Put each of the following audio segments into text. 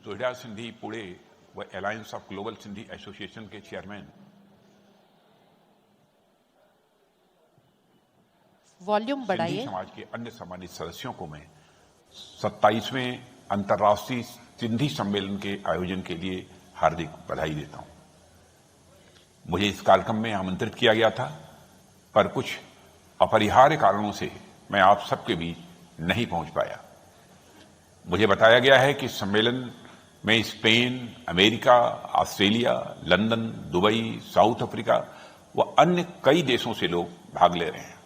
सोहिड़ा सिंधी पुणे व alliance of global Sindhi association के chairman, volume Sindhi बढ़ाइए। समाज के अन्य सम्मानित सदस्यों को मैं 27वें अंतर्राष्ट्रीय सिंधी सम्मेलन के आयोजन के लिए हार्दिक बधाई देता हूं। मुझे इस कार्यक्रम में आमंत्रित किया गया था, पर कुछ अपरिहार्य कारणों से मैं आप सबके बीच नहीं पहुंच पाया। मुझे बताया गया है कि सम्मेलन में Spain, America, Australia, London, Dubai, south Africa व अन्य कई देशों से लोग भाग ले रहे हैं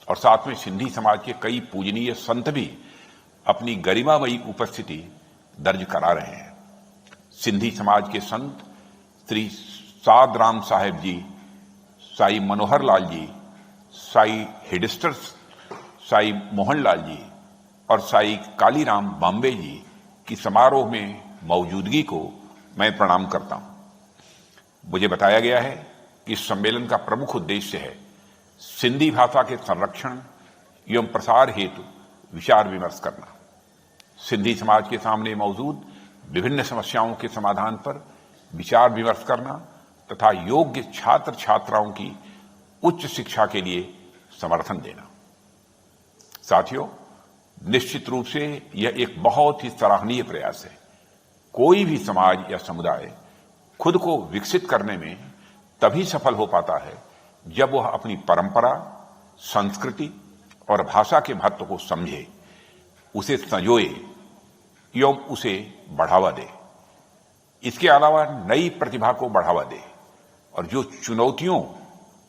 और साथ में सिंधी समाज के कई पूजनीय संत भी अपनी गरिमामयी उपस्थिति दर्ज करा रहे हैं। सिंधी समाज के संत श्री सादराम साहेब जी, साई मनोहर लाल जी, साई हेडस्टर साई मोहनलाल जी और साई कालीराम बॉम्बे जी की समारोह में मौजूदगी को मैं प्रणाम करता हूं। मुझे बताया गया है कि इस सम्मेलन का प्रमुख उद्देश्य है सिंधी भाषा के संरक्षण एवं प्रसार हेतु विचार विमर्श करना, सिंधी समाज के सामने मौजूद विभिन्न समस्याओं के समाधान पर विचार विमर्श करना तथा योग्य छात्र छात्राओं की उच्च शिक्षा के लिए समर्थन देना। साथियों, निश्चित रूप से यह एक बहुत ही सराहनीय प्रयास है। कोई भी समाज या समुदाय खुद को विकसित करने में तभी सफल हो पाता है जब वह अपनी परंपरा, संस्कृति और भाषा के महत्व को समझे, उसे संजोए एवं उसे बढ़ावा दे। इसके अलावा नई प्रतिभा को बढ़ावा दे और जो चुनौतियों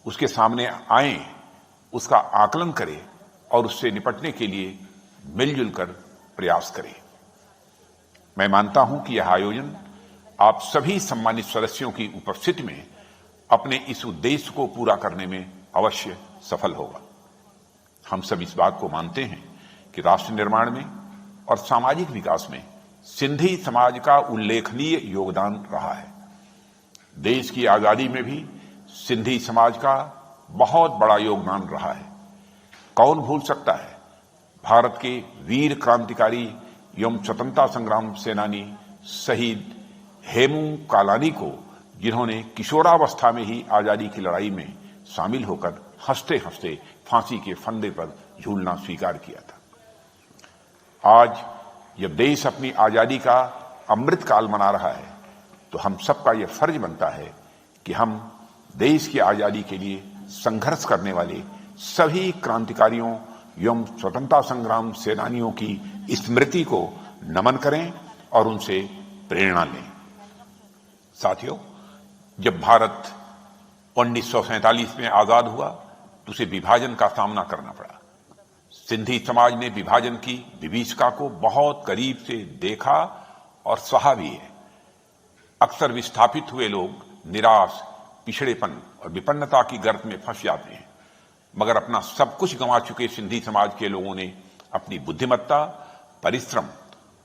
उसके सामने आए उसका आकलन करे और उससे निपटने के लिए मिलजुल कर प्रयास करे। मैं मानता हूं कि यह आयोजन आप सभी सम्मानित सदस्यों की उपस्थिति में अपने इस उद्देश्य को पूरा करने में अवश्य सफल होगा। हम सब इस बात को मानते हैं कि राष्ट्र निर्माण में और सामाजिक विकास में सिंधी समाज का उल्लेखनीय योगदान रहा है। देश की आजादी में भी सिंधी समाज का बहुत बड़ा योगदान रहा है। कौन भूल सकता है भारत के वीर क्रांतिकारी एवं स्वतंत्रता संग्राम सेनानी शहीद हेमू कालानी को, जिन्होंने किशोरावस्था में ही आजादी की लड़ाई में शामिल होकर हंसते हंसते फांसी के फंदे पर झूलना स्वीकार किया था। आज जब देश अपनी आजादी का अमृत काल मना रहा है तो हम सबका यह फर्ज बनता है कि हम देश की आजादी के लिए संघर्ष करने वाले सभी क्रांतिकारियों एवं स्वतंत्रता संग्राम सेनानियों की स्मृति को नमन करें और उनसे प्रेरणा लें। साथियों, जब भारत 1947 में आजाद हुआ तो उसे विभाजन का सामना करना पड़ा। सिंधी समाज ने विभाजन की विभीषिका को बहुत करीब से देखा और सहा भी है। अक्सर विस्थापित हुए लोग निराश, पिछड़ेपन और विपन्नता की गर्त में फंस जाते हैं, मगर अपना सब कुछ गंवा चुके सिंधी समाज के लोगों ने अपनी बुद्धिमत्ता, परिश्रम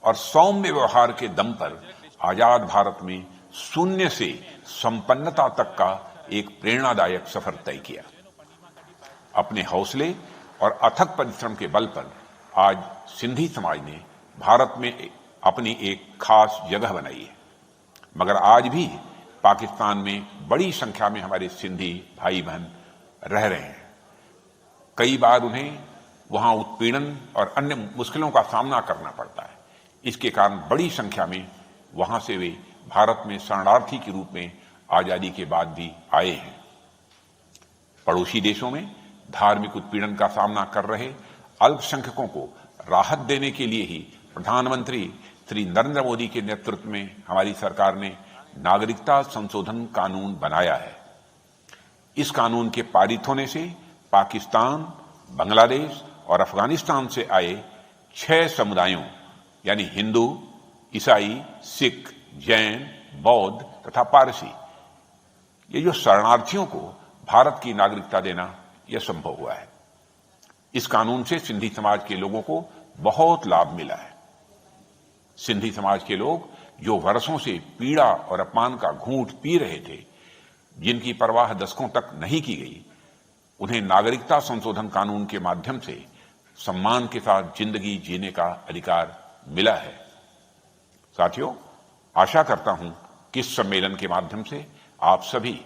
और सौम्य व्यवहार के दम पर आजाद भारत में शून्य से संपन्नता तक का एक प्रेरणादायक सफर तय किया। अपने हौसले और अथक परिश्रम के बल पर आज सिंधी समाज ने भारत में अपनी एक खास जगह बनाई है। मगर आज भी पाकिस्तान में बड़ी संख्या में हमारे सिंधी भाई बहन रह रहे हैं। कई बार उन्हें वहां उत्पीड़न और अन्य मुश्किलों का सामना करना पड़ता है। इसके कारण बड़ी संख्या में वहां से वे भारत में शरणार्थी के रूप में आजादी के बाद भी आए हैं। पड़ोसी देशों में धार्मिक उत्पीड़न का सामना कर रहे अल्पसंख्यकों को राहत देने के लिए ही प्रधानमंत्री श्री नरेंद्र मोदी के नेतृत्व में हमारी सरकार ने नागरिकता संशोधन कानून बनाया है। इस कानून के पारित होने से पाकिस्तान, बांग्लादेश और अफगानिस्तान से आए 6 समुदायों यानी हिंदू, ईसाई, सिख, जैन, बौद्ध तथा पारसी, ये जो शरणार्थियों को भारत की नागरिकता देना यह संभव हुआ है। इस कानून से सिंधी समाज के लोगों को बहुत लाभ मिला है। सिंधी समाज के लोग जो वर्षों से पीड़ा और अपमान का घूंट पी रहे थे, जिनकी परवाह दशकों तक नहीं की गई, उन्हें नागरिकता संशोधन कानून के माध्यम से सम्मान के साथ जिंदगी जीने का अधिकार मिला है। साथियों, आशा करता हूं कि इस सम्मेलन के माध्यम से आप सभी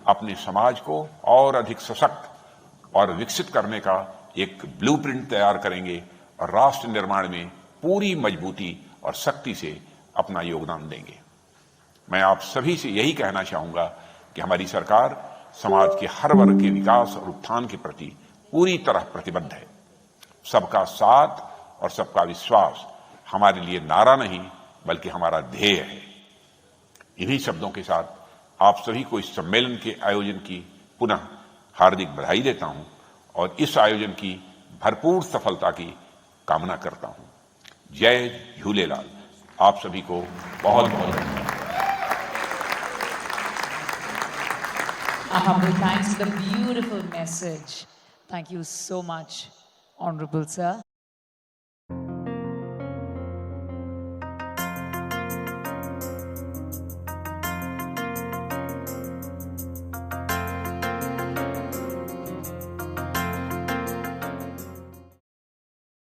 अपने समाज को और अधिक सशक्त और विकसित करने का एक ब्लूप्रिंट तैयार करेंगे और राष्ट्र निर्माण में पूरी मजबूती और शक्ति से अपना योगदान देंगे। मैं आप सभी से यही कहना चाहूंगा कि हमारी सरकार समाज के हर वर्ग के विकास और उत्थान के प्रति पूरी तरह प्रतिबद्ध है। सबका साथ और सबका विश्वास हमारे लिए नारा नहीं बल्कि हमारा ध्येय है। इन्हीं शब्दों के साथ आप सभी को इस सम्मेलन के आयोजन की पुनः हार्दिक बधाई देता हूं और इस आयोजन की भरपूर सफलता की कामना करता हूं। जय झूलेलाल। आप सभी को बहुत बहुत धन्यवाद। Our humble thanks for the beautiful message. Thank you so much, Honorable Sir.